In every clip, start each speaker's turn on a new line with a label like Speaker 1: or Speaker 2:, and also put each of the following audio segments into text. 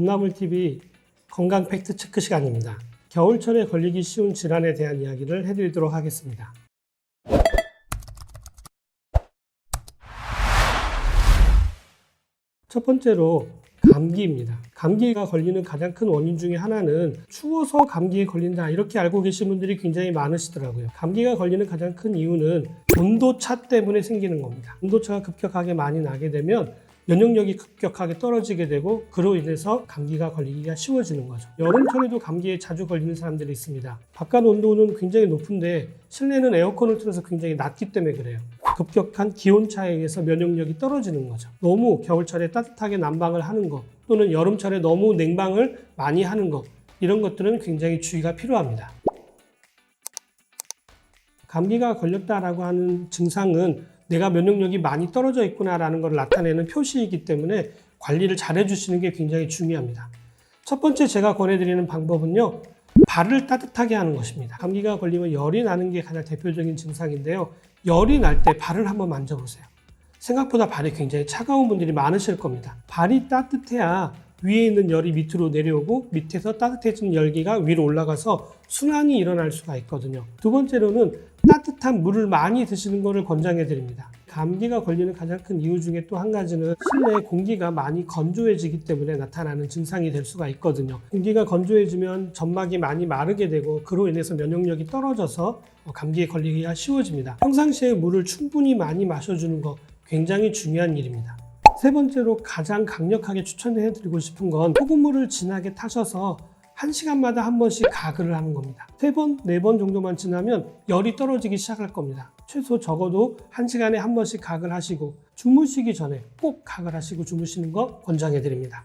Speaker 1: 봄나물TV 건강 팩트 체크 시간입니다. 겨울철에 걸리기 쉬운 질환에 대한 이야기를 해드리도록 하겠습니다. 첫 번째로 감기입니다. 감기가 걸리는 가장 큰 원인 중에 하나는 추워서 감기에 걸린다 이렇게 알고 계신 분들이 굉장히 많으시더라고요. 감기가 걸리는 가장 큰 이유는 온도차 때문에 생기는 겁니다. 온도차가 급격하게 많이 나게 되면 면역력이 급격하게 떨어지게 되고 그로 인해서 감기가 걸리기가 쉬워지는 거죠. 여름철에도 감기에 자주 걸리는 사람들이 있습니다. 바깥 온도는 굉장히 높은데 실내는 에어컨을 틀어서 굉장히 낮기 때문에 그래요. 급격한 기온차에 의해서 면역력이 떨어지는 거죠. 너무 겨울철에 따뜻하게 난방을 하는 것 또는 여름철에 너무 냉방을 많이 하는 것 이런 것들은 굉장히 주의가 필요합니다. 감기가 걸렸다라고 하는 증상은 내가 면역력이 많이 떨어져 있구나라는 걸 나타내는 표시이기 때문에 관리를 잘 해주시는 게 굉장히 중요합니다. 첫 번째 제가 권해드리는 방법은요. 발을 따뜻하게 하는 것입니다. 감기가 걸리면 열이 나는 게 가장 대표적인 증상인데요. 열이 날 때 발을 한번 만져보세요. 생각보다 발이 굉장히 차가운 분들이 많으실 겁니다. 발이 따뜻해야 위에 있는 열이 밑으로 내려오고 밑에서 따뜻해진 열기가 위로 올라가서 순환이 일어날 수가 있거든요. 두 번째로는 따뜻한 물을 많이 드시는 것을 권장해 드립니다. 감기가 걸리는 가장 큰 이유 중에 또 한 가지는 실내 공기가 많이 건조해지기 때문에 나타나는 증상이 될 수가 있거든요. 공기가 건조해지면 점막이 많이 마르게 되고 그로 인해서 면역력이 떨어져서 감기에 걸리기가 쉬워집니다. 평상시에 물을 충분히 많이 마셔주는 거 굉장히 중요한 일입니다. 세 번째로 가장 강력하게 추천해드리고 싶은 건 소금물을 진하게 타셔서 1시간마다 한 번씩 가글을 하는 겁니다. 3번, 4번 정도만 지나면 열이 떨어지기 시작할 겁니다. 최소 적어도 1시간에 한 번씩 가글하시고 주무시기 전에 꼭 가글하시고 주무시는 거 권장해드립니다.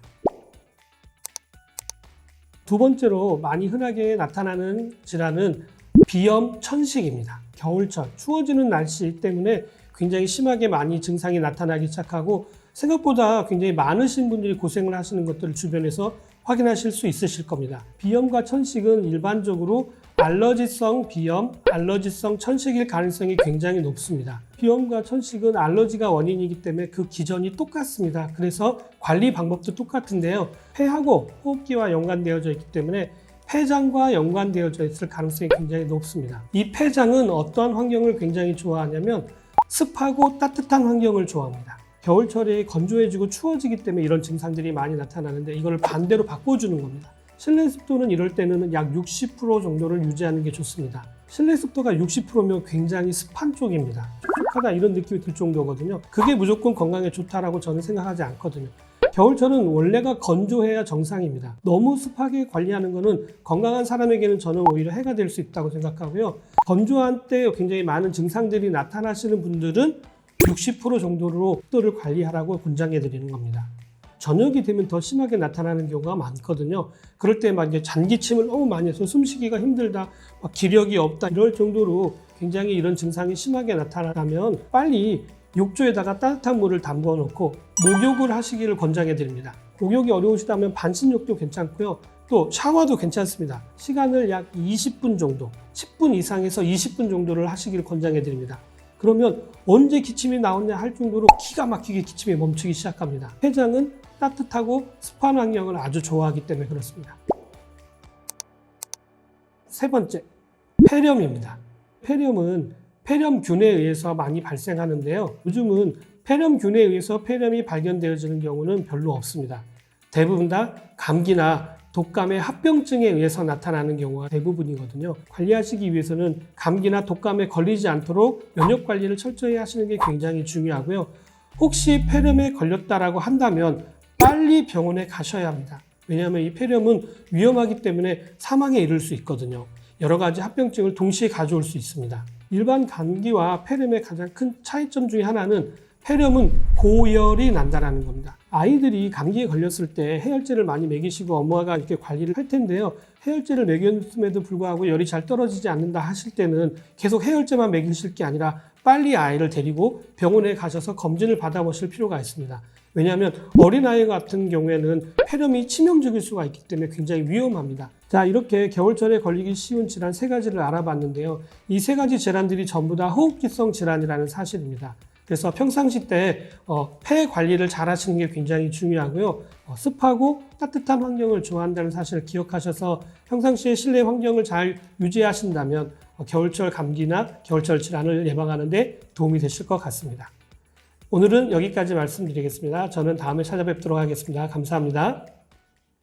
Speaker 1: 두 번째로 많이 흔하게 나타나는 질환은 비염, 천식입니다. 겨울철, 추워지는 날씨 때문에 굉장히 심하게 많이 증상이 나타나기 시작하고 생각보다 굉장히 많으신 분들이 고생을 하시는 것들을 주변에서 확인하실 수 있으실 겁니다. 비염과 천식은 일반적으로 알러지성 비염, 알러지성 천식일 가능성이 굉장히 높습니다. 비염과 천식은 알러지가 원인이기 때문에 그 기전이 똑같습니다. 그래서 관리 방법도 똑같은데요. 폐하고 호흡기와 연관되어져 있기 때문에 폐장과 연관되어져 있을 가능성이 굉장히 높습니다. 이 폐장은 어떠한 환경을 굉장히 좋아하냐면 습하고 따뜻한 환경을 좋아합니다. 겨울철에 건조해지고 추워지기 때문에 이런 증상들이 많이 나타나는데 이걸 반대로 바꿔주는 겁니다. 실내 습도는 이럴 때는 약 60% 정도를 유지하는 게 좋습니다. 실내 습도가 60%면 굉장히 습한 쪽입니다. 촉촉하다 이런 느낌이 들 정도거든요. 그게 무조건 건강에 좋다라고 저는 생각하지 않거든요. 겨울철은 원래가 건조해야 정상입니다. 너무 습하게 관리하는 것은 건강한 사람에게는 저는 오히려 해가 될 수 있다고 생각하고요. 건조한 때 굉장히 많은 증상들이 나타나시는 분들은 60% 정도로 습도를 관리하라고 권장해 드리는 겁니다. 저녁이 되면 더 심하게 나타나는 경우가 많거든요. 그럴 때 막 이제 잔기침을 너무 많이 해서 숨쉬기가 힘들다, 막 기력이 없다 이럴 정도로 굉장히 이런 증상이 심하게 나타나면 빨리 욕조에다가 따뜻한 물을 담궈 놓고 목욕을 하시기를 권장해 드립니다. 목욕이 어려우시다면 반신욕도 괜찮고요. 또 샤워도 괜찮습니다. 시간을 약 20분 정도, 10분 이상에서 20분 정도를 하시기를 권장해 드립니다. 그러면 언제 기침이 나오냐 할 정도로 기가 막히게 기침이 멈추기 시작합니다. 폐장은 따뜻하고 습한 환경을 아주 좋아하기 때문에 그렇습니다. 세 번째, 폐렴입니다. 폐렴은 폐렴균에 의해서 많이 발생하는데요. 요즘은 폐렴균에 의해서 폐렴이 발견되어지는 경우는 별로 없습니다. 대부분 다 감기나 독감의 합병증에 의해서 나타나는 경우가 대부분이거든요. 관리하시기 위해서는 감기나 독감에 걸리지 않도록 면역 관리를 철저히 하시는 게 굉장히 중요하고요. 혹시 폐렴에 걸렸다라고 한다면 빨리 병원에 가셔야 합니다. 왜냐하면 이 폐렴은 위험하기 때문에 사망에 이를 수 있거든요. 여러 가지 합병증을 동시에 가져올 수 있습니다. 일반 감기와 폐렴의 가장 큰 차이점 중에 하나는 폐렴은 고열이 난다는 겁니다. 아이들이 감기에 걸렸을 때 해열제를 많이 먹이시고 엄마가 이렇게 관리를 할 텐데요. 해열제를 먹였음에도 불구하고 열이 잘 떨어지지 않는다 하실 때는 계속 해열제만 먹이실 게 아니라 빨리 아이를 데리고 병원에 가셔서 검진을 받아보실 필요가 있습니다. 왜냐하면 어린아이 같은 경우에는 폐렴이 치명적일 수가 있기 때문에 굉장히 위험합니다. 자, 이렇게 겨울철에 걸리기 쉬운 질환 3가지를 알아봤는데요. 이 3가지 질환들이 전부 다 호흡기성 질환이라는 사실입니다. 그래서 평상시 때 폐 관리를 잘 하시는 게 굉장히 중요하고요. 습하고 따뜻한 환경을 좋아한다는 사실을 기억하셔서 평상시에 실내 환경을 잘 유지하신다면 겨울철 감기나 겨울철 질환을 예방하는 데 도움이 되실 것 같습니다. 오늘은 여기까지 말씀드리겠습니다. 저는 다음에 찾아뵙도록 하겠습니다. 감사합니다.